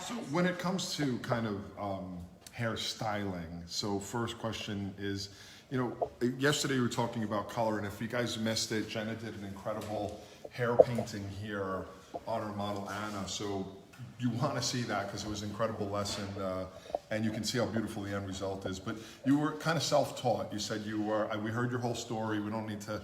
So when it comes to kind of hairstyling, so first question is, yesterday we were talking about color, and if you guys missed it, Jenna did an incredible hair painting here on her model Anna. So you want to see that because it was an incredible lesson, and you can see how beautiful the end result is. But you were kind of self-taught. You said you were. We heard your whole story. We don't need to,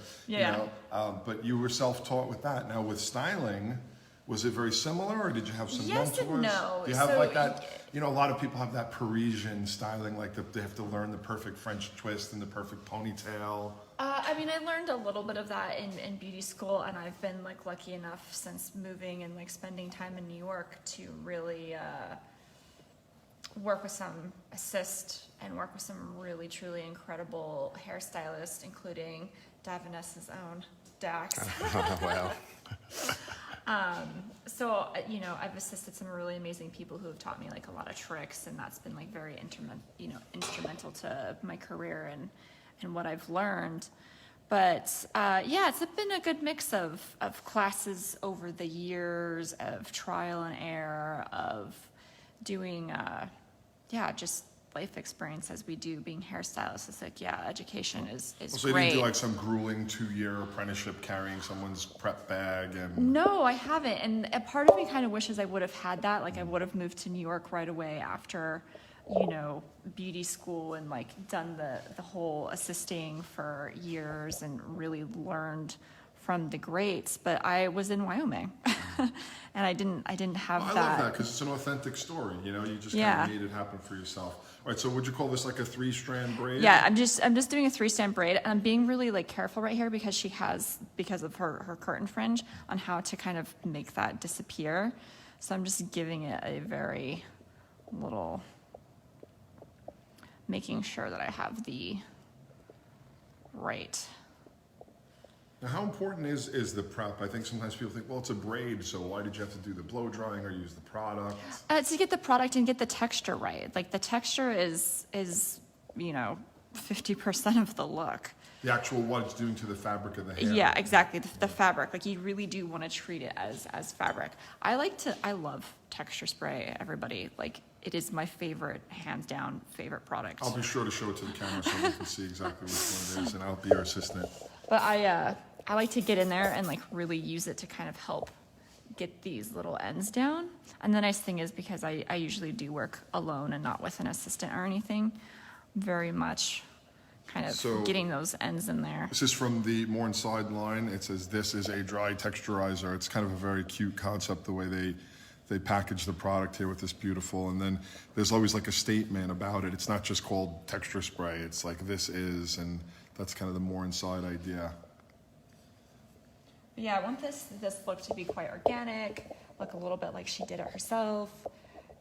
but you were self-taught with that. Now with styling, was it very similar, or did you have some mentors? Yes and no. Do you have like that? A lot of people have that Parisian styling, like they have to learn the perfect French twist and the perfect ponytail. I learned a little bit of that in beauty school, and I've been lucky enough since moving and spending time in New York to really work with some assist and work with some really truly incredible hairstylists, including Davines' own Dax. Wow. So I've assisted some really amazing people who have taught me a lot of tricks, and that's been very instrumental to my career and what I've learned. But it's been a good mix of classes over the years, of trial and error, of doing just life experience as we do being hairstylists. It's education is so great. You didn't do some grueling 2-year apprenticeship carrying someone's prep bag and... No, I haven't. And a part of me kind of wishes I would have had that. I would have moved to New York right away after, beauty school and done the whole assisting for years and really learned from the greats. But I was in Wyoming and I didn't have that. I love that because it's an authentic story. You just kind of made it happen for yourself. All right, so would you call this a 3-strand braid? Yeah, I'm just doing a 3-strand braid, and I'm being really careful right here because because of her curtain fringe on how to kind of make that disappear. So I'm just giving it a very little, making sure that I have the right. Now, how important is the prep? I think sometimes people think, well, it's a braid, so why did you have to do the blow drying or use the product? To get the product and get the texture right. The texture is 50% of the look. The actual what it's doing to the fabric of the hair. Yeah, exactly. The fabric. You really do want to treat it as fabric. I love texture spray, everybody. It is my favorite, hands down, favorite product. I'll be sure to show it to the camera so we can see exactly which one it is, and I'll be your assistant. But I like to get in there and really use it to kind of help get these little ends down. And the nice thing is, because I usually do work alone and not with an assistant or anything, very much kind of getting those ends in there. This is from the more inside line. It says, this is a dry texturizer. It's kind of a very cute concept, the way they package the product here with this beautiful, and then there's always a statement about it. It's not just called texture spray. It's this is, and that's kind of the more inside idea. Yeah, I want this look to be quite organic, look a little bit like she did it herself,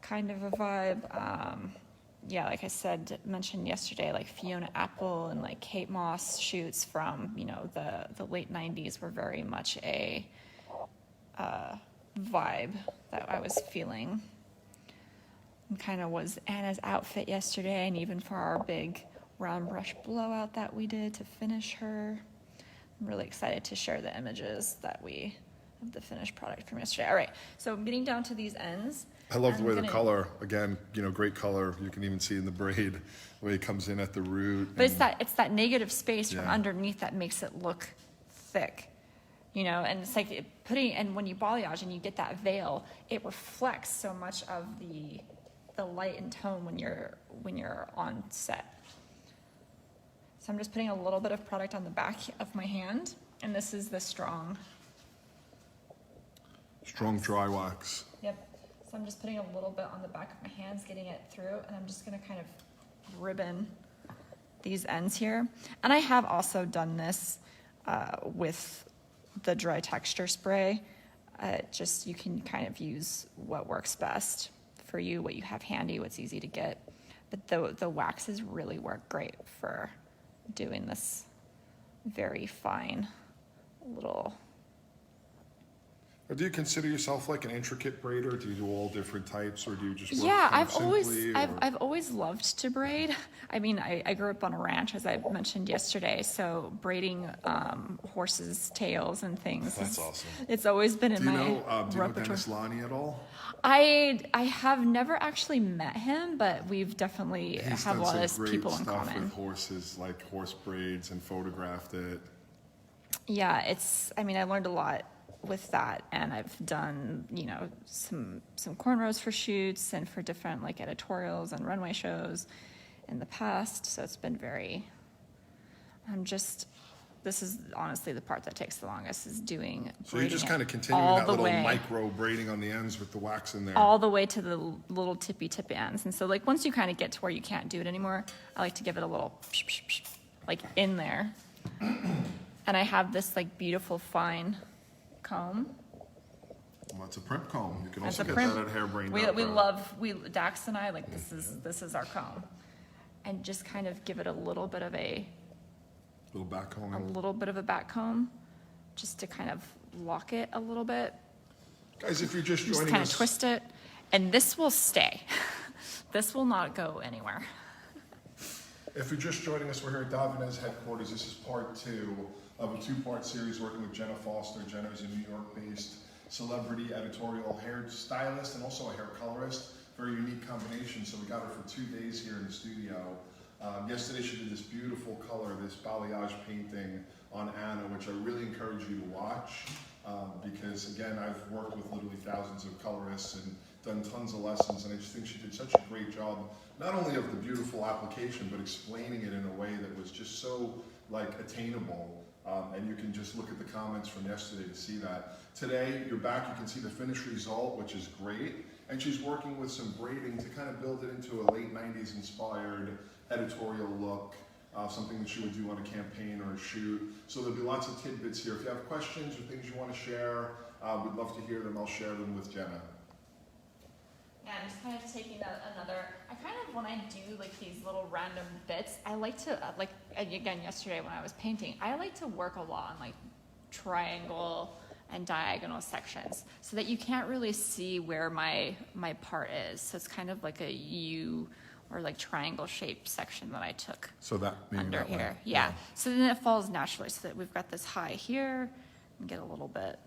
kind of a vibe. Like I said, mentioned yesterday, Fiona Apple and Kate Moss shoots from, the late 90's were very much a vibe that I was feeling. And kind of was Anna's outfit yesterday, and even for our big round brush blowout that we did to finish her. I'm really excited to share the images that we of the finished product from yesterday. All right, so I'm getting down to these ends. I love the way the color, again, great color. You can even see in the braid the way it comes in at the root. But it's that negative space from underneath that makes it look thick, and it's and when you balayage and you get that veil, it reflects so much of the light and tone when you're on set. So I'm just putting a little bit of product on the back of my hand, and this is the strong dry wax. Yep. So I'm just putting a little bit on the back of my hands, getting it through, and I'm just going to kind of ribbon these ends here. And I have also done this with the dry texture spray. Just you can kind of use what works best for you, what you have handy, what's easy to get. But the waxes really work great for doing this very fine little... Or do you consider yourself like an intricate braider? Do you do all different types, or do you just work Yeah, kind of simply? I've always loved to braid. I mean, I grew up on a ranch, as I mentioned yesterday, so braiding horses' tails and things. That's awesome. It's always been in Do you my know repertoire. Dennis Lonnie at all? I have never actually met him, but we've definitely He's have a done lot some of great people in stuff common. with horses, like horse braids, and photographed it. Yeah, I mean, I learned a lot with that, and I've done, some cornrows for shoots and for different like editorials and runway shows in the past. So it's been this is honestly the part that takes the longest, is doing So you're just braiding kind it of continuing all that the little way, micro braiding on the ends with the wax in there. all the way to the little tippy ends. And so like once you kind of get to where you can't do it anymore, I like to give it a little like in there. And I have this like beautiful fine comb. Well, it's a primp comb. You can It's also a get primp. that at Hairbrain. Dax and I, like, this is our comb. And just kind of give it a little bit of a Little back comb. back comb, just to kind of lock it a little bit. Guys, if you're just Just joining kind of us, twist it, and this will stay. This will not go anywhere. if you're just joining us, we're here at Davines headquarters. This is part 2 of a 2-part series working with Jenna Foster. Jenna is a New York-based celebrity editorial hairstylist and also a hair colorist. Very unique combination. So we got her for 2 days here in the studio. Yesterday she did this beautiful color, this balayage painting on Anna, which I really encourage you to watch because again, I've worked with literally thousands of colorists and done tons of lessons, and I just think she did such a great job, not only of the beautiful application, but explaining it in a way that was just so like attainable. And you can just look at the comments from yesterday to see that. Today, you're back, you can see the finished result, which is great. And she's working with some braiding to kind of build it into a late 90s inspired editorial look, something that she would do on a campaign or a shoot. So there'll be lots of tidbits here. If you have questions or things you want to share, we'd love to hear them. I'll share them with Jenna. Yeah, I'm just kind of taking when I do like these little random bits, I like to, again, yesterday when I was painting, I like to work a lot on like triangle and diagonal sections so that you can't really see where my part is. So it's kind of like a U or like triangle shaped section that I took So that maybe under that way. here. Yeah. So then it falls naturally so that we've got this high here and get a little bit.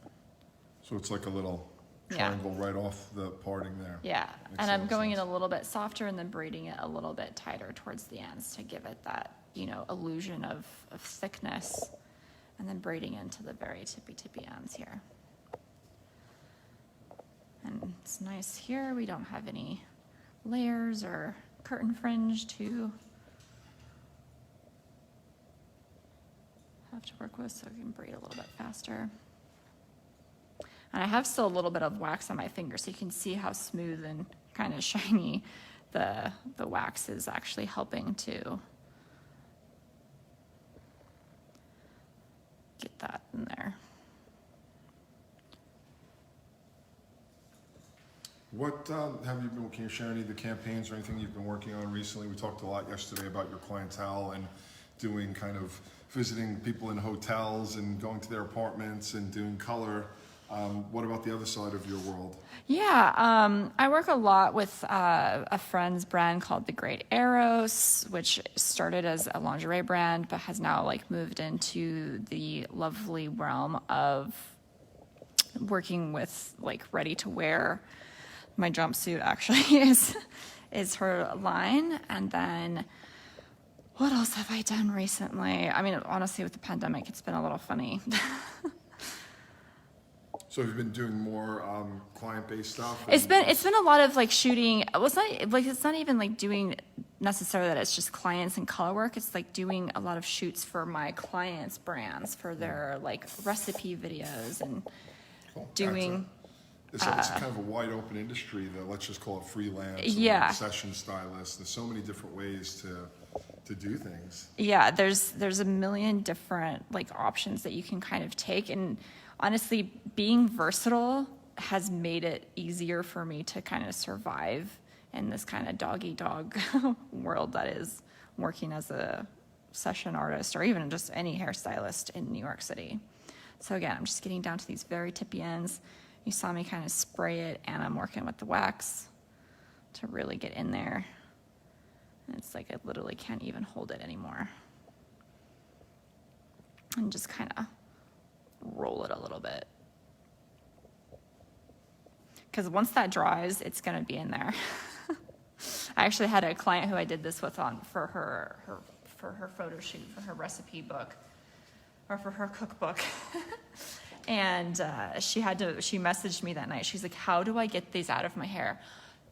So it's like a little Yeah. triangle right off the parting there. Yeah. Makes And a I'm lot of going in sense. a little bit softer and then braiding it a little bit tighter towards the ends to give it that, illusion of thickness, and then braiding into the very tippy ends here. And it's nice here. We don't have any layers or curtain fringe to have to work with, so I can braid a little bit faster. And I have still a little bit of wax on my finger, so you can see how smooth and kind of shiny the wax is actually helping to get that in there. What can you share any of the campaigns or anything you've been working on recently? We talked a lot yesterday about your clientele and doing kind of visiting people in hotels and going to their apartments and doing color. What about the other side of your world? Yeah, I work a lot with a friend's brand called The Great Eros, which started as a lingerie brand, but has now like moved into the lovely realm of working with like ready to wear. My jumpsuit actually is her line. And then what else have I done recently? I mean, honestly, with the pandemic, it's been a little funny. So you've been doing more client-based stuff? It's been a lot of like shooting. It's not even like doing necessarily that it's just clients and color work. It's like doing a lot of shoots for my clients' brands for their like recipe videos and Cool. doing. It's kind of a wide open industry that, let's just call it freelance. Yeah. Or session stylists. There's so many different ways to do things. Yeah, there's a million different like options that you can kind of take, and honestly, being versatile has made it easier for me to kind of survive in this kind of dog-eat-dog world that is working as a session artist or even just any hairstylist in New York City. So again, I'm just getting down to these very tippy ends You saw me kind of spray it, and I'm working with the wax to really get in there. And it's like I literally can't even hold it anymore. And just kind of roll it a little bit. Because once that dries, it's going to be in there. I actually had a client who I did this with for her photo shoot, for her recipe book, or for her cookbook. And she messaged me that night. She's like, how do I get these out of my hair?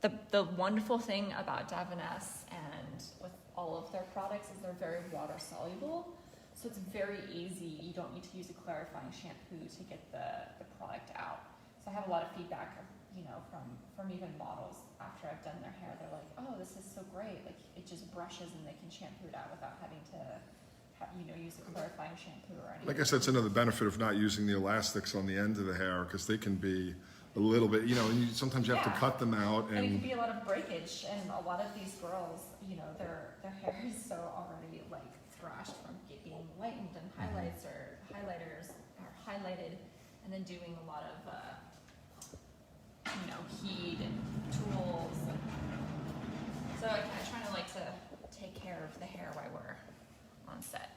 The wonderful thing about Davines and with all of their products is they're very water soluble. So it's very easy. You don't need to use a clarifying shampoo to get the product out. So I have a lot of feedback, from even models after I've done their hair. They're like, oh, this is so great. Like it just brushes and they can shampoo it out without having to, use a clarifying shampoo or anything. I guess that's another benefit of not using the elastics on the end of the hair, because they can be a little bit, and sometimes you have to cut them out. And it can be a lot of breakage, and a lot of these girls, their hair is so already like thrashed from being lightened and highlighters or highlighted, and then doing a lot of heat and tools. And so I kind of trying to take care of the hair while we're on set.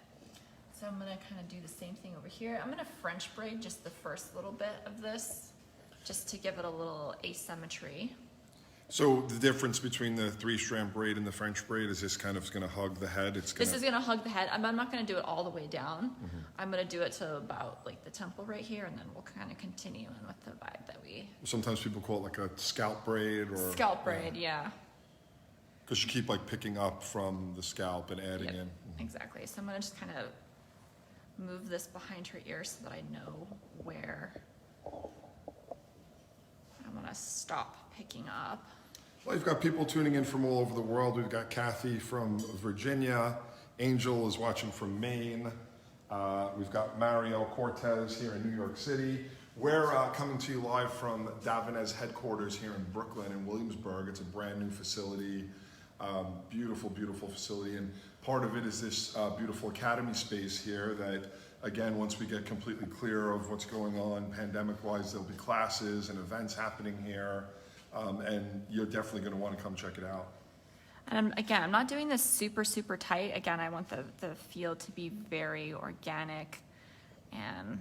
So I'm gonna kind of do the same thing over here. I'm gonna French braid just the first little bit of this, just to give it a little asymmetry. So the difference between the 3-strand braid and the French braid is this kind of going to hug the head? This is going to hug the head. I'm not going to do it all the way down. I'm going to do it to about like the temple right here, and then we'll kind of continue in with the vibe that we... Sometimes people call it like a scalp braid or... Scalp braid, yeah. Because you keep like picking up from the scalp and adding in. Exactly. So I'm going to just kind of move this behind her ear so that I know where I want to stop picking up. Well, you've got people tuning in from all over the world. We've got Kathy from Virginia. Angel is watching from Maine. We've got Mario Cortez here in New York City. We're coming to you live from Davines headquarters here in Brooklyn and Williamsburg. It's a brand new facility, beautiful, beautiful facility. And part of it is this beautiful academy space here that, again, once we get completely clear of what's going on pandemic-wise, there'll be classes and events happening here. And you're definitely going to want to come check it out. And again, I'm not doing this super, super tight. Again, I want the feel to be very organic and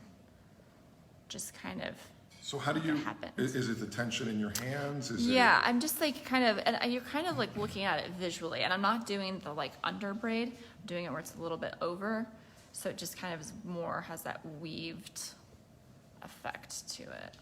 just kind of... So how do you... Is it the tension in your hands? I'm just like kind of... And you're kind of like looking at it visually. And I'm not doing the like under braid. I'm doing it where it's a little bit over. So it just kind of is more has that weaved effect to it.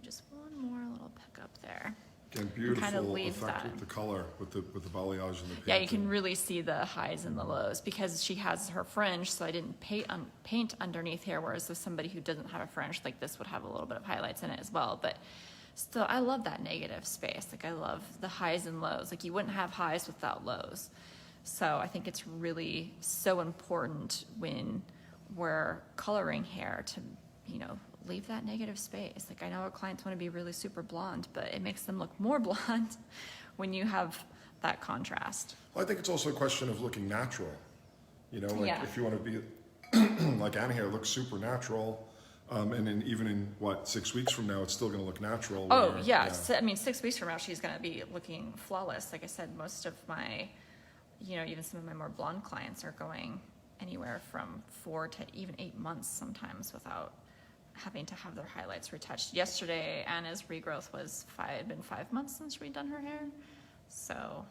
Just one more little pick up there. Again, beautiful kind of leave effect that. With the color, with the balayage and the paint. Yeah, you can really see the highs and the lows because she has her fringe, so I didn't paint underneath here, whereas with somebody who doesn't have a fringe, like this would have a little bit of highlights in it as well. But still, I love that negative space. Like I love the highs and lows. Like you wouldn't have highs without lows. So I think it's really so important when we're coloring hair to, leave that negative space. Like I know our clients want to be really super blonde, but it makes them look more blonde when you have that contrast. Well, I think it's also a question of looking natural. If you want to be like Anna here, looks super natural. And then even in 6 weeks from now, it's still going to look natural. Oh yeah. So, 6 weeks from now, she's going to be looking flawless. Like I said, most of my, even some of my more blonde clients are going anywhere from 4 to even 8 months sometimes without having to have their highlights retouched. Yesterday, Anna's regrowth had been 5 months since we'd done her hair. So.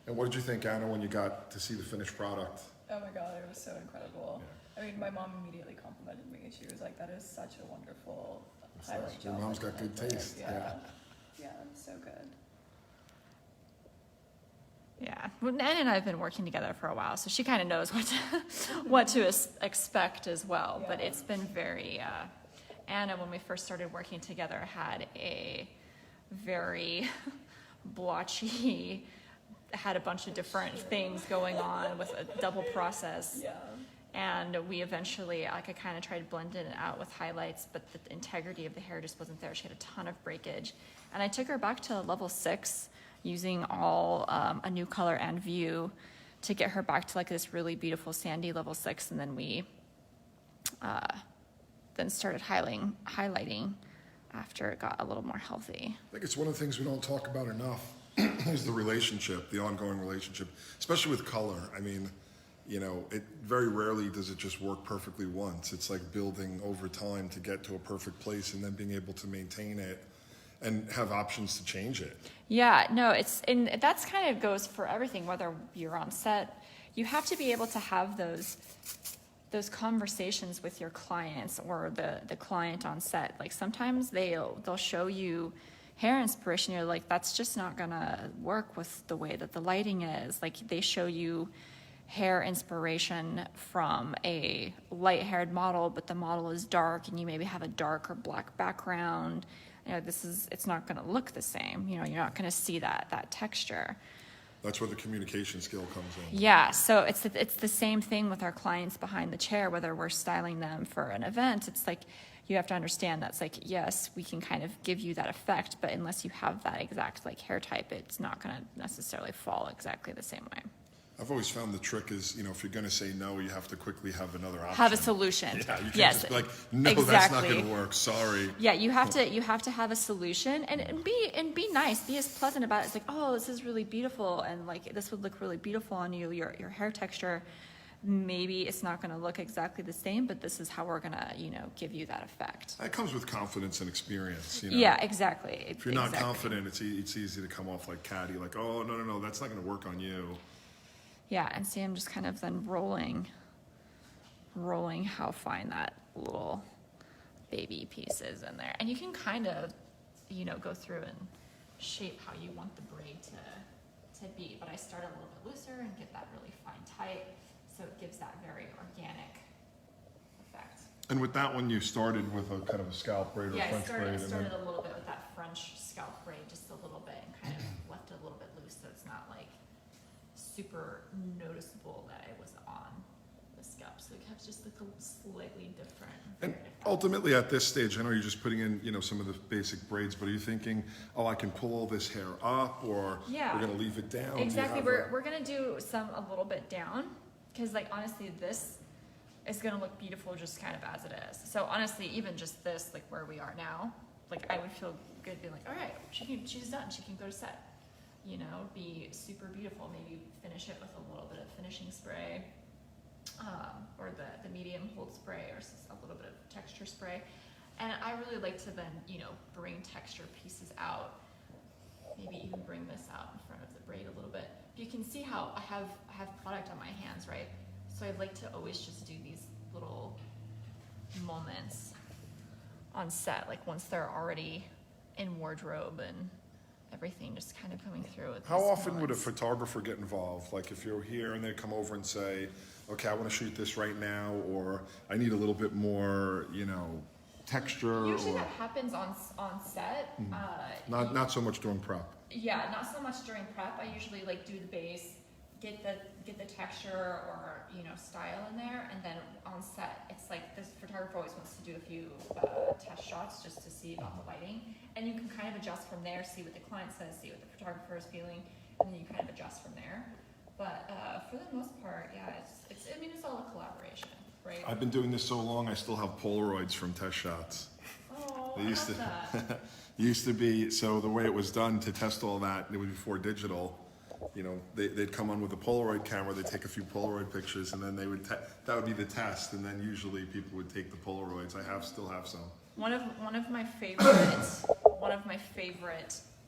And what did you think, Anna, when you got to see the finished product? Oh my God, it was so incredible. Yeah. I mean, my mom immediately complimented me. She was like, that is such a wonderful highlight job. Your mom's got good taste. Yeah, so good. Yeah, well, Anna and I have been working together for a while, so she kind of knows what to expect as well. Yeah. But it's been very... Anna, when we first started working together, had a very blotchy, had a bunch of different things going on with a double process. Yeah. And we eventually, I kind of tried blending it out with highlights, but the integrity of the hair just wasn't there. She had a ton of breakage. And I took her back to level 6 using all a new color and view to get her back to like this really beautiful sandy level 6, and then we then started highlighting after it got a little more healthy. I think it's one of the things we don't talk about enough is the relationship, the ongoing relationship, especially with color. I mean, you know, it very rarely does it just work perfectly once. It's like building over time to get to a perfect place and then being able to maintain it and have options to change it. Yeah, no, and that's kind of goes for everything, whether you're on set. You have to be able to have those conversations with your clients or the client on set. Like sometimes they'll show you hair inspiration, you're like, that's just not gonna work with the way that the lighting is. Like they show you hair inspiration from a light-haired model, but the model is dark and you maybe have a dark or black background. You know, it's not gonna look the same. You know, you're not gonna see that texture. That's where the communication skill comes in. Yeah, so it's the same thing with our clients behind the chair, whether we're styling them for an event. It's like you have to understand that's like, yes, we can kind of give you that effect, but unless you have that exact like hair type, it's not going to necessarily fall exactly the same way. I've always found the trick is, you know, if you're going to say no, you have to quickly have another option. Have a solution. Yeah, you can't yes, just be like, no, exactly. That's not going to work. Sorry. Yeah, you have to have a solution and be nice. Be as pleasant about it. It's like, oh, this is really beautiful, and like this would look really beautiful on you. Your hair texture, maybe it's not going to look exactly the same, but this is how we're going to, you know, give you that effect. That comes with confidence and experience. You know? Yeah, exactly. If you're not confident, it's easy to come off like catty, like, oh, no, that's not going to work on you. Yeah, and see, I'm just kind of then rolling how fine that little baby piece is in there. And you can kind of, you know, go through and shape how you want the braid to be. But I start a little bit looser and get that really fine tight, so it gives that very organic effect. And with that one, you started with a kind of a scalp braid or French braid. I started a little bit with that French scalp braid, just a little bit, and kind of left it a little bit loose, so it's not like super noticeable that it was on the scalp. So it kept just like a slightly different. And ultimately at this stage, I know you're just putting in, you know, some of the basic braids, but are you thinking, oh, I can pull all this hair up, or we're going to leave it down? Exactly. We're going to do some a little bit down, because like honestly, this is going to look beautiful just kind of as it is. So honestly, even just this, like where we are now, like I would feel good being like, all right, she's done. She can go to set. You know, be super beautiful. Maybe finish it with a little bit of finishing spray, or the medium hold spray, or a little bit of texture spray. And I really like to then, you know, bring texture pieces out. Maybe even bring this out in front of the braid a little bit. You can see how I have product on my hands, right? So I like to always just do these little moments on set, like once they're already in wardrobe and everything just kind of coming through. How often would a photographer get involved? Like if you're here and they come over and say, okay, I want to shoot this right now, or I need a little bit more, you know, texture. Usually that happens on set. Not so much during prep. Yeah, not so much during prep. I usually like do the base, get the texture or, you know, style in there, and then on set it's like this photographer always wants to do a few test shots just to see about the lighting, and you can kind of adjust from there, see what the client says, see what the photographer is feeling, and then you kind of adjust from there. But for the most part, yeah, it's I mean, it's all a collaboration, right? I've been doing this so long, I still have Polaroids from test shots. Oh, They used I love to that. used to be, so the way it was done to test all that, it was before digital. You know, they'd come on with a Polaroid camera, they'd take a few Polaroid pictures, and then they would that would be the test, and then usually people would take the Polaroids. I still have some. One of my favorite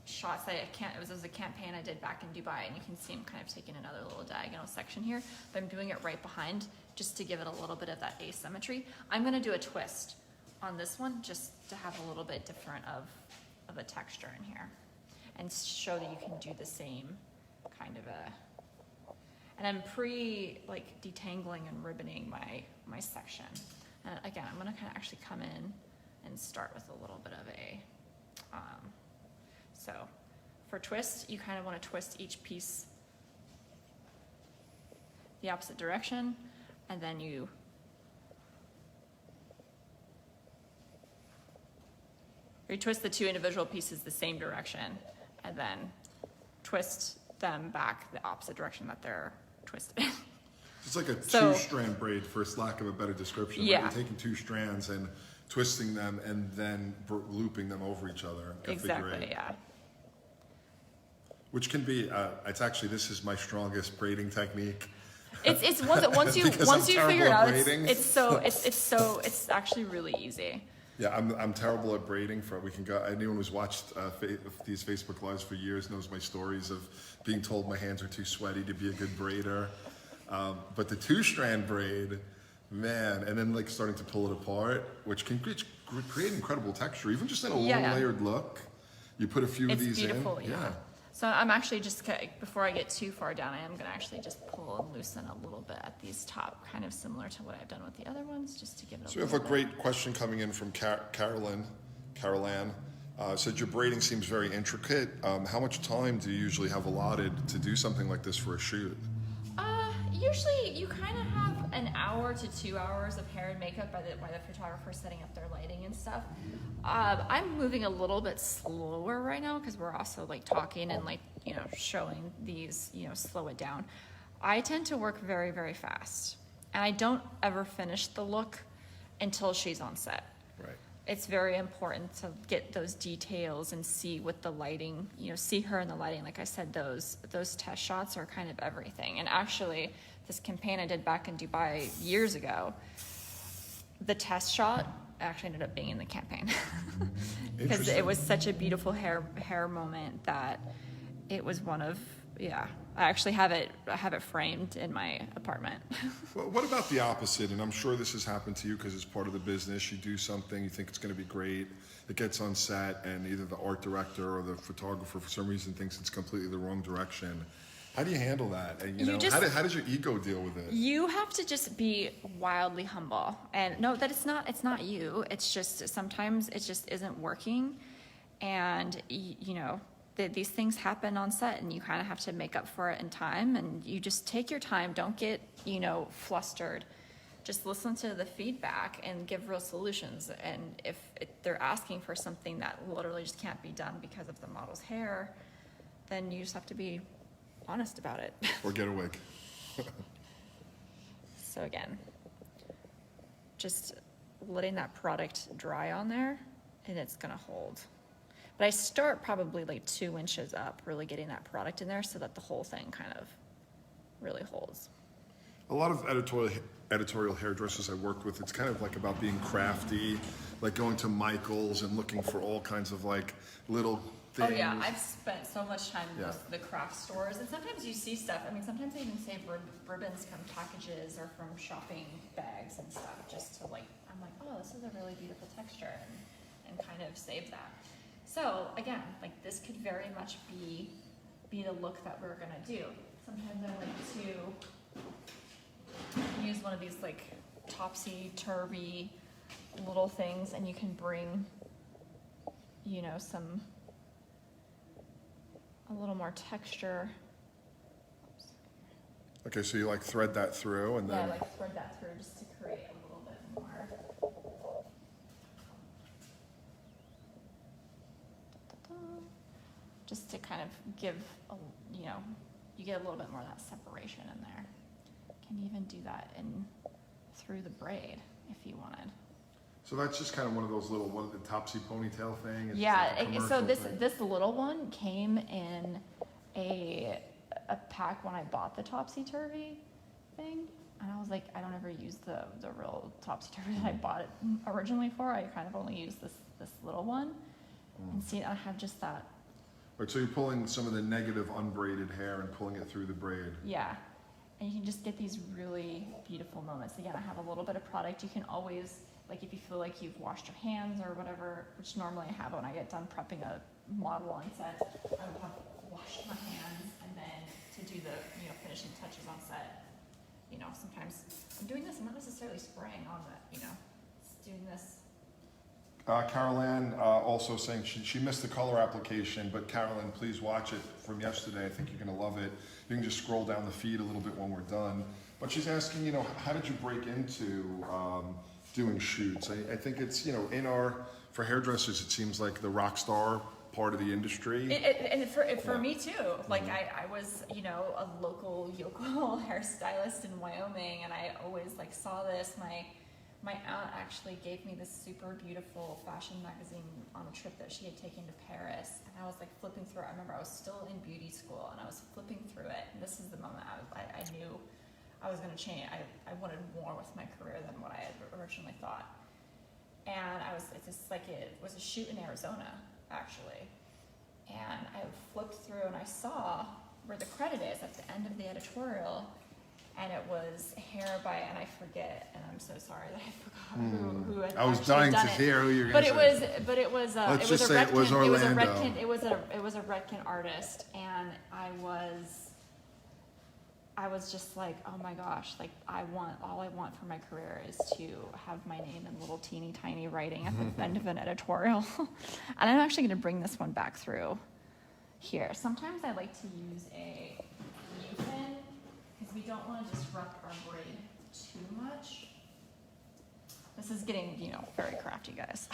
shots that it was a campaign I did back in Dubai, and you can see I'm kind of taking another little diagonal section here, but I'm doing it right behind just to give it a little bit of that asymmetry. I'm going to do a twist on this one just to have a little bit different of a texture in here and show that you can do the same kind of and I'm detangling and ribboning my section. And again, I'm going to kind of actually come in and start with a little bit of a so for twist, you kind of want to twist each piece the opposite direction, and then you twist the two individual pieces the same direction, and then twist them back the opposite direction that they're twisted. It's like a So- two-strand braid, for lack of a better description. Yeah. Like you're taking two strands and twisting them and then looping them over each other. A figure Exactly, eight. yeah. Which can be, it's actually, this is my strongest braiding technique. It's once you Because I'm figure it terrible out, at braiding. it's actually really easy. Yeah, I'm terrible at braiding. We can go. Anyone who's watched these Facebook Lives for years knows my stories of being told my hands are too sweaty to be a good braider. But the two-strand braid, man, and then like starting to pull it apart, which can create incredible texture, even just in a Yeah. long layered look. You put a few of It's these beautiful, in. yeah. So I'm actually just, before I get too far down, I am gonna actually just pull and loosen a little bit at these top, kind of similar to what I've done with the other ones, just to give it a So we have little a bit. great question coming in from Carolan. Said your braiding seems very intricate. How much time do you usually have allotted to do something like this for a shoot? Usually you kind of have an hour to 2 hours of hair and makeup by the photographer setting up their lighting and stuff. I'm moving a little bit slower right now because we're also like talking and like, you know, showing these, you know, slow it down. I tend to work very, very fast, and I don't ever finish the look until she's on set. Right. It's very important to get those details and see with the lighting, you know, see her in the lighting. Like I said, those test shots are kind of everything. And actually, this campaign I did back in Dubai years ago, the test shot actually ended up being in the campaign because Interesting. it was such a beautiful hair moment that it was one of, yeah. I actually have it framed in my apartment. Well, what about the opposite? And I'm sure this has happened to you because it's part of the business. You do something, you think it's going to be great. It gets on set, and either the art director or the photographer, for some reason, thinks it's completely the wrong direction. How do you handle that? And, You just- how does your ego deal with it? You have to just be wildly humble and know that it's not you. It's just sometimes it just isn't working, and you know these things happen on set, and you kind of have to make up for it in time. And you just take your time. Don't get flustered. Just listen to the feedback and give real solutions. And if they're asking for something that literally just can't be done because of the model's hair, then you just have to be honest about it. Or get a wig. So again, just letting that product dry on there, and it's gonna hold. But I start probably like 2 inches up, really getting that product in there so that the whole thing kind of really holds. A lot of editorial hairdressers I worked with, it's kind of like about being crafty, like going to Michael's and looking for all kinds of like little things. Oh yeah, I've spent so much time in Yeah. the craft stores, and sometimes you see stuff. I mean, sometimes they even save ribbons from packages or from shopping bags and stuff, just to like, I'm like, oh, this is a really beautiful texture, and kind of save that. So again, like this could very much be the look that we're gonna do. Sometimes I like to use one of these like topsy-turvy little things, and you can bring, a little more texture. Okay, so you like thread that through and Yeah, then, like thread that through just to create a little bit more. Just to kind of give, you get a little bit more of that separation in there. Can even do that through the braid if you wanted. so that's just kind of one of those little, the topsy ponytail thing? It's Yeah, like a so commercial thing. this little one came in a pack when I bought the topsy-turvy thing. And I was like, I don't ever use the real topsy-turvy that I bought it originally for. I kind of only use this little one. And see, I have just that, Right, so you're pulling some of the negative unbraided hair and pulling it through the braid. yeah. And you can just get these really beautiful moments. Again, I have a little bit of product. You can always, like if you feel like you've washed your hands or whatever, which normally I have when I get done prepping a model on set, I would have washed my hands and then to do the, finishing touches on set. Sometimes I'm doing this, I'm not necessarily spraying on the, it's doing this. Carol Ann also saying she missed the color application, but Carol Ann, please watch it from yesterday. I think you're going to love it. You can just scroll down the feed a little bit when we're done. But she's asking, how did you break into doing shoots? I think it's, for hairdressers, it seems like the rock star part of the industry. And for me too, like I was, you know, a local hairstylist in Wyoming, and I always like saw this. My aunt actually gave me this super beautiful fashion magazine on a trip that she had taken to Paris, and I was like flipping through it. I remember I was still in beauty school, and I was flipping through it, and this is the moment I knew I was going to change. I wanted more with my career than what I had originally thought. And it was a shoot in Arizona, actually. And I flipped through and I saw where the credit is at the end of the editorial, and it was hair by, and I forget, and I'm so sorry that I forgot who had I was actually dying done to it. hear who you're going to say. It was Let's a just say it was Orlando. It was a Redken artist, and I was just like, oh my gosh, like all I want for my career is to have my name in little teeny tiny writing at the end of an editorial. And I'm actually going to bring this one back through here. Sometimes I like to use a U-pin because we don't want to disrupt our braid too much. This is getting, you know, very crafty, guys.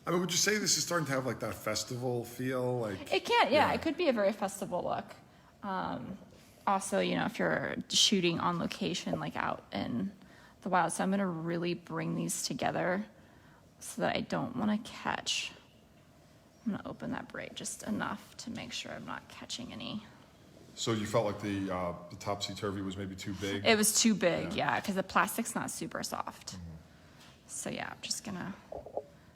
I mean, would you say this is starting to have like that festival feel? Like It can, yeah, it could be a very festival look. Also, you know, if you're shooting on location, like out in the wild. So I'm going to really bring these together so that I don't want to catch. I'm going to open that braid just enough to make sure I'm not catching any. So you felt like the topsy-turvy was maybe too big? It was too big, yeah, because the plastic's not super soft. So yeah, I'm just going to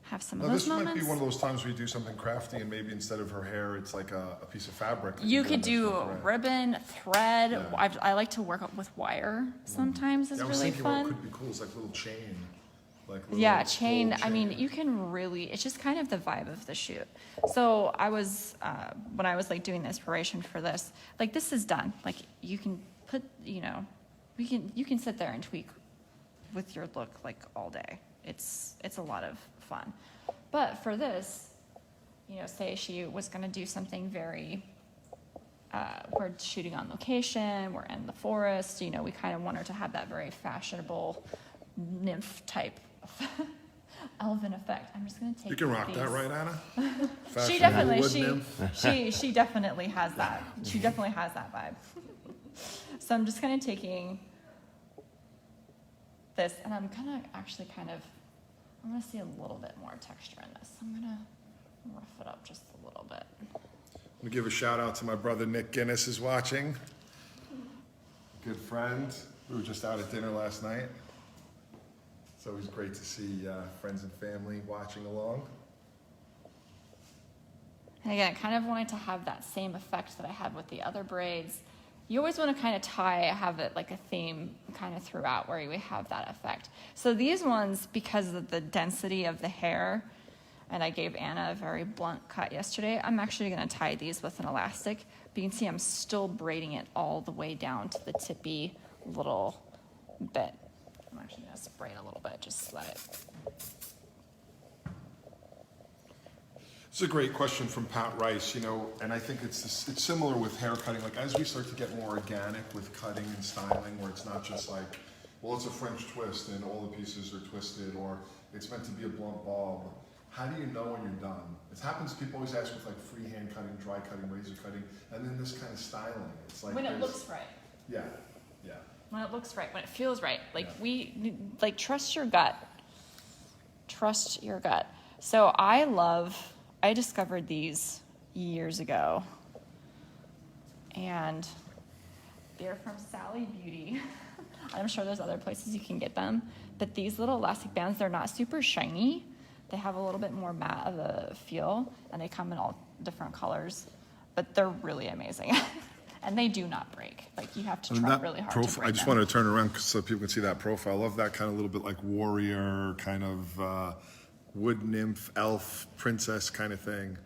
have some of Now, those this moments. might be one of those times where you do something crafty and maybe instead of her hair, it's like a piece of fabric. that You go could on this do thread. ribbon, thread. Yeah. I like to work with wire sometimes. It's Yeah, I was really thinking fun. what could be cool is like a little chain. Like little Yeah, gold chain. I mean, you can really. It's just kind of the vibe of the shoot. So I was when I was like doing the inspiration for this. Like this is done. Like you can put. You know, you can sit there and tweak with your look like all day. It's a lot of fun. But for this, you know, say she was going to do something very. We're shooting on location. We're in the forest. You know, we kind of want her to have that very fashionable nymph type elven effect. I'm just gonna take. You can rock these. that, right, Anna? She Fashionable definitely wood nymph. she definitely has that. She definitely has that vibe. So I'm just kind of taking this, and I'm gonna actually I'm gonna see a little bit more texture in this. I'm gonna rough it up just a little bit. I'm gonna give a shout out to my brother Nick Guinness is watching. Good friend. We were just out at dinner last night. It's always great to see friends and family watching along. And again, I kind of wanted to have that same effect that I had with the other braids. You always want to kind of have it like a theme kind of throughout where you have that effect. So these ones, because of the density of the hair, and I gave Anna a very blunt cut yesterday, I'm actually going to tie these with an elastic. But you can see I'm still braiding it all the way down to the tippy little bit. I'm actually going to spray it a little bit, just let it. It's a great question from Pat Rice, you know, and I think it's similar with hair cutting. Like as we start to get more organic with cutting and styling, where it's not just like, well, it's a French twist and all the pieces are twisted, or it's meant to be a blunt bob. How do you know when you're done? It happens, people always ask with like freehand cutting, dry cutting, razor cutting, and then this kind of styling. It's like When it looks right. Yeah, yeah. When it looks right, when it feels right. Like Yeah. trust your gut. Trust your gut. So I discovered these years ago. And they're from Sally Beauty. I'm sure there's other places you can get them. But these little elastic bands, they're not super shiny. They have a little bit more matte of a feel, and they come in all different colors. But they're really amazing. And they do not break. Like you have to try really hard to break I just them. wanted to turn around so people can see that profile. I love that kind of little bit like warrior, kind of wood nymph, elf, princess kind of thing.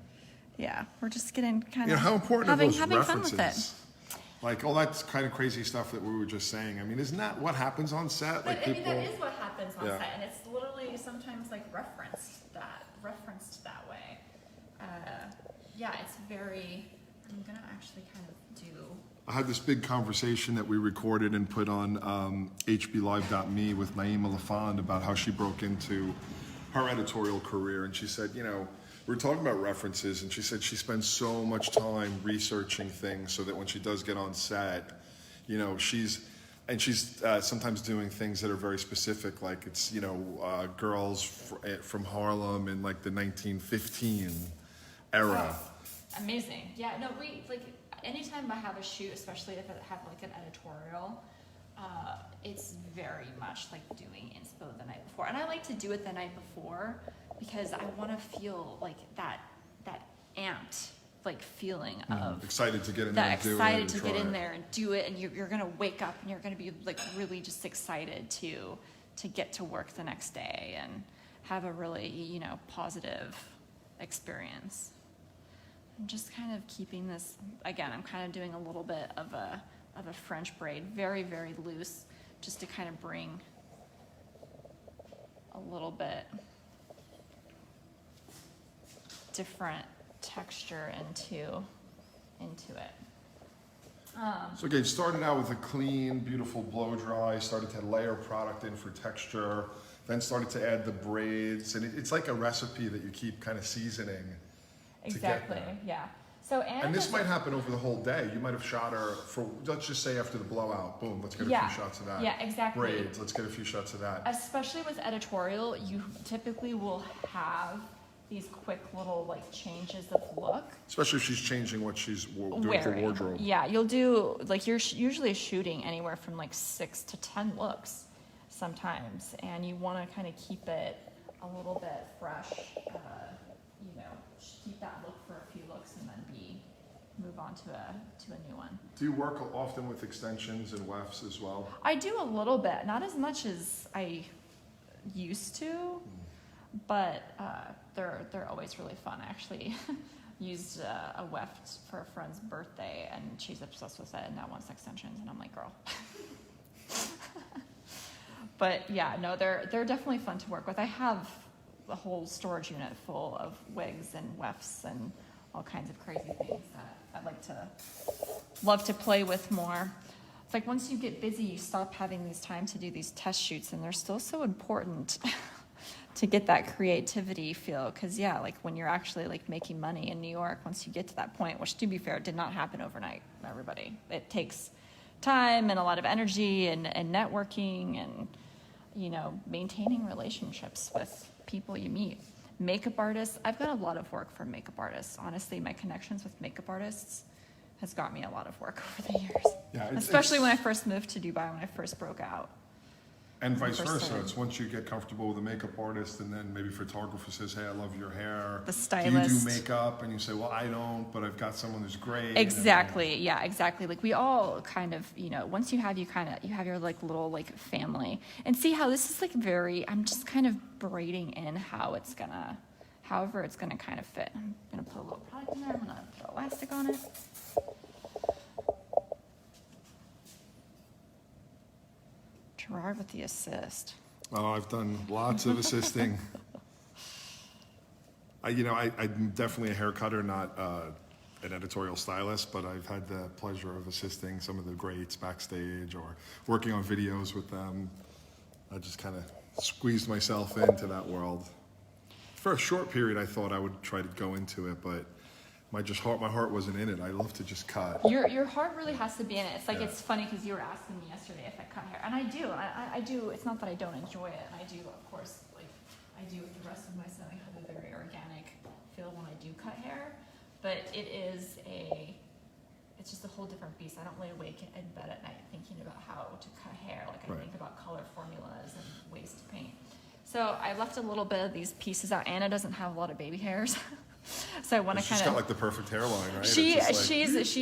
Yeah, we're just getting kind You know, of how important having are those fun with references? it. Like all that kind of crazy stuff that we were just saying. I mean, isn't that what happens on set? Like But I mean, people. that is what happens on Yeah. set, and it's literally sometimes like referenced that way. Yeah, it's very. I'm gonna actually kind of do. I had this big conversation that we recorded and put on hblive.me with Naima LaFond about how she broke into her editorial career. And she said, you know, we were talking about references, and she said she spends so much time researching things so that when she does get on set, you know, she's sometimes doing things that are very specific, like it's, you know, girls from Harlem in like the 1915 era. Oh, amazing. Yeah, no, we, like, anytime I have a shoot, especially if I have like an editorial, it's very much like doing inspo the night before. And I like to do it the night before because I want to feel like that amped like feeling of Excited to get in there and do it. Excited to get in there and do it, and you're gonna wake up and you're gonna be like really just excited to get to work the next day and have a really, you know, positive experience. I'm just kind of keeping this, again, I'm kind of doing a little bit of a French braid, very, very loose, just to kind of bring a little bit different texture into it. So again, started out with a clean, beautiful blow dry, started to layer product in for texture, then started to add the braids, and it's like a recipe that you keep kind of seasoning. Exactly, yeah. So And this might happen over the whole day. You might have shot her for, let's just say after the blowout, boom, let's get a few shots of that. Yeah, exactly. Braids, let's get a few shots of that. Especially with editorial, you typically will have these quick little like changes of look. Especially if she's changing what she's doing for wardrobe. Yeah, you'll do, like you're usually shooting anywhere from like 6 to 10 looks sometimes, and you want to kind of keep it a little bit fresh, you know, keep that look for a few looks and then move on to a new one. Do you work often with extensions and wefts as well? I do a little bit, not as much as I used to, but they're always really fun. I actually used a weft for a friend's birthday, and she's obsessed with it and now wants extensions, and I'm like, girl. But yeah, no, they're definitely fun to work with. I have a whole storage unit full of wigs and wefts and all kinds of crazy things that I'd love to play with more. It's like once you get busy, you stop having these time to do these test shoots, and they're still so important to get that creativity feel. Because yeah, like when you're actually like making money in New York, once you get to that point, which to be fair, did not happen overnight, everybody. It takes time and a lot of energy and networking and, you know, maintaining relationships with people you meet. Makeup artists, I've got a lot of work from makeup artists. Honestly, my connections with makeup artists has got me a lot of work over the years. Yeah, especially when I first moved to Dubai, when I first broke out. And vice versa. It's once you get comfortable with a makeup artist, and then maybe photographer says, hey, I love your hair. The stylist. Do you do makeup? And you say, well, I don't, but I've got someone who's great. Exactly. Yeah, exactly. Like we all kind of, you know, once you have your like little like family, and see how this is like I'm just kind of braiding in however it's gonna kind of fit. I'm gonna put a little product in there. I'm gonna put elastic on it. Gerard with the assist. Oh, I've done lots of assisting. I'm definitely a hair cutter, not an editorial stylist, but I've had the pleasure of assisting some of the greats backstage or working on videos with them. I just kind of squeezed myself into that world. For a short period, I thought I would try to go into it, but my heart wasn't in it. I love to just cut. Your heart really has to be in it. It's like, It's funny because you were asking me yesterday if I cut hair, and I do. I do. It's not that I don't enjoy it, and I do, of course, like I do with the rest of my son. I have a very organic feel when I do cut hair, but it's just a whole different beast. I don't lay awake in bed at night thinking about how to cut hair. Like I think about color formulas and ways to paint. So I left a little bit of these pieces out. Anna doesn't have a lot of baby hairs. So I want to kind of. She's got like the perfect hairline, right? She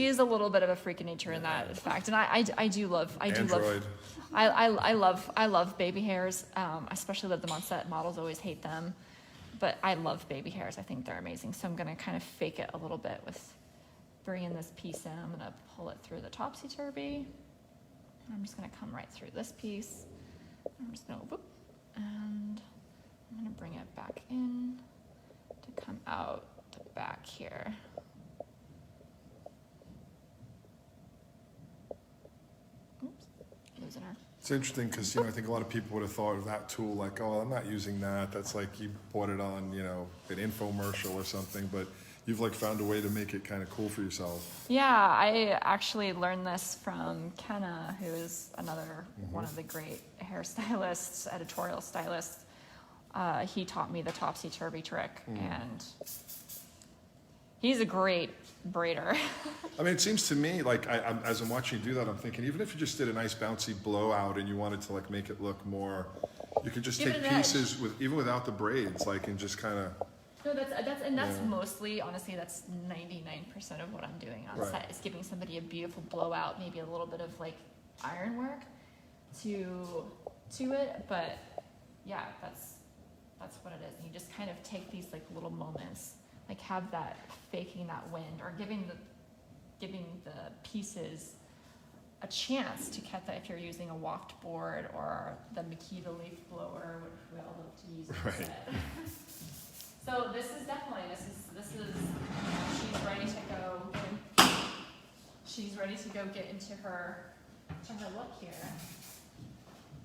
is a little bit of a freak of nature in that fact, and I do love I love baby hairs. Especially let them on set. Models always hate them, but I love baby hairs. I think they're amazing. So I'm gonna kind of fake it a little bit with bringing this piece in. I'm gonna pull it through the topsy-turvy. I'm just gonna come right through this piece. I'm just gonna whoop, and I'm gonna bring it back in to come out the back here. Oops, losing her. It's interesting because, I think a lot of people would have thought of that tool like, oh, I'm not using that. That's like you bought it on, an infomercial or something, but you've like found a way to make it kind of cool for yourself. Yeah, I actually learned this from Kenna, who is another one of the great hairstylists, editorial stylists. He taught me the topsy-turvy trick, and he's a great braider. I mean, it seems to me like as I'm watching you do that, I'm thinking even if you just did a nice bouncy blowout and you wanted to like make it look more, you could just Give take it an pieces even without the braids, like, and just kind of. No, that's Yeah. mostly, honestly, that's 99% of what I'm doing on Right. set, is giving somebody a beautiful blowout, maybe a little bit of like ironwork to it, but yeah, that's what it is. And you just kind of take these like little moments, like have that faking that wind, or giving the pieces a chance to catch that if you're using a waft board or the Makita leaf blower, which we all love to use on Right. set. So this is she's ready to go. She's ready to go get into her look here.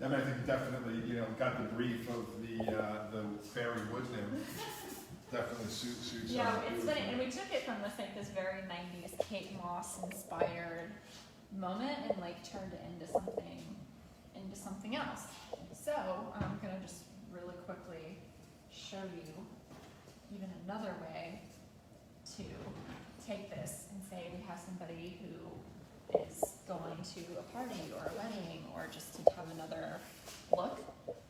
I mean, I think definitely, got the brief of the fairy wood nymph. Definitely suits. Yeah, it's funny, and we took it from this very 90's Kate Moss inspired moment and like turned it into something else. So I'm gonna just really quickly show you even another way to take this and say we have somebody who is going to a party or a wedding or just to have another look,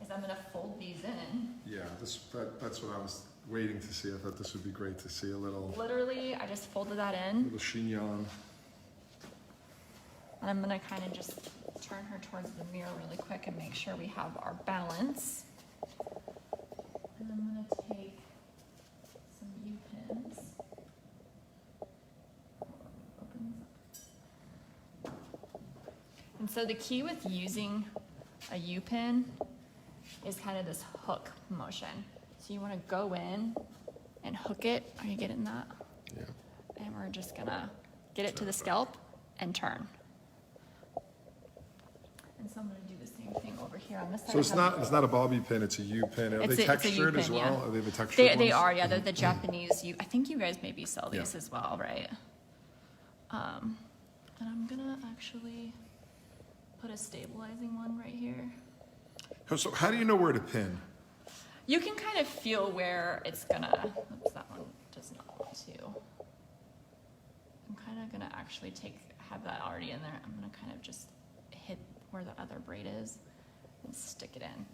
is I'm gonna fold these in. Yeah, that's what I was waiting to see. I thought this would be great to see a little Literally, I just folded that in, chignon. and I'm gonna kind of just turn her towards the mirror really quick and make sure we have our balance. And I'm gonna take some U-pins. And so the key with using a U-pin is kind of this hook motion. So you want to go in and hook it. Are you getting that? Yeah. And we're just gonna get it to the scalp and turn. And so I'm gonna do the same thing over here on this side. So it's not a bobby pin, it's a U pin. Are It's they a textured as U-pin, well? yeah. Are they the textured They ones? are, yeah. They're the Japanese. I think you guys maybe sell these Yeah. as well, right? And I'm gonna actually put a stabilizing one right here. So how do you know where to pin? You can kind of feel where it's gonna. Oops, that one does not want to. I'm kind of gonna actually have that already in there. I'm gonna kind of just hit where the other braid is and stick it in.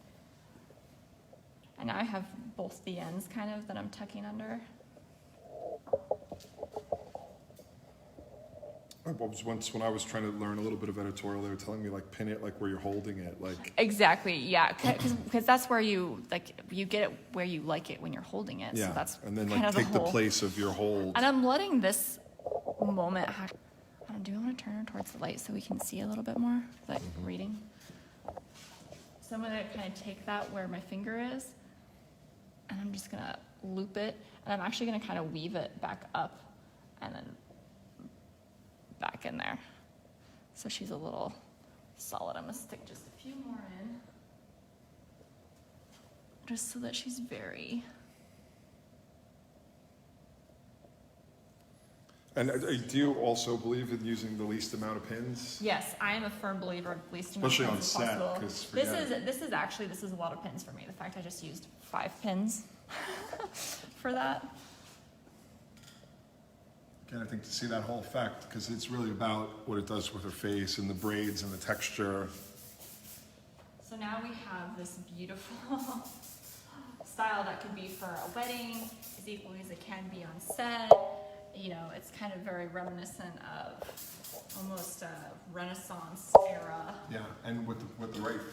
And now I have both the ends kind of that I'm tucking under. Once when I was trying to learn a little bit of editorial, they were telling me like pin it like where you're holding it, like. Exactly, yeah, because that's where you get it where you like it when you're holding it. Yeah, So that's and then kind like of take the whole. place of your hold. And I'm letting this moment happen. Do you want to turn her towards the light so we can see a little bit more, like reading? So I'm gonna kind of take that where my finger is, and I'm just gonna loop it, and I'm actually gonna kind of weave it back up, and then back in there. So she's a little solid. I'm gonna stick just a few more in, just so that she's very. And do you also believe in using the least amount of pins? Yes, I am a firm believer of least amount Especially of on pins as set, possible. 'cause This is a lot of pins for me. The fact I just used 5 pins for that. Again, I think to see that whole effect, because it's really about what it does with her face and the braids and the texture. So now we have this beautiful style that could be for a wedding, as equally as it can be on set. It's kind of very reminiscent of almost a Renaissance era. Yeah, and with the right face.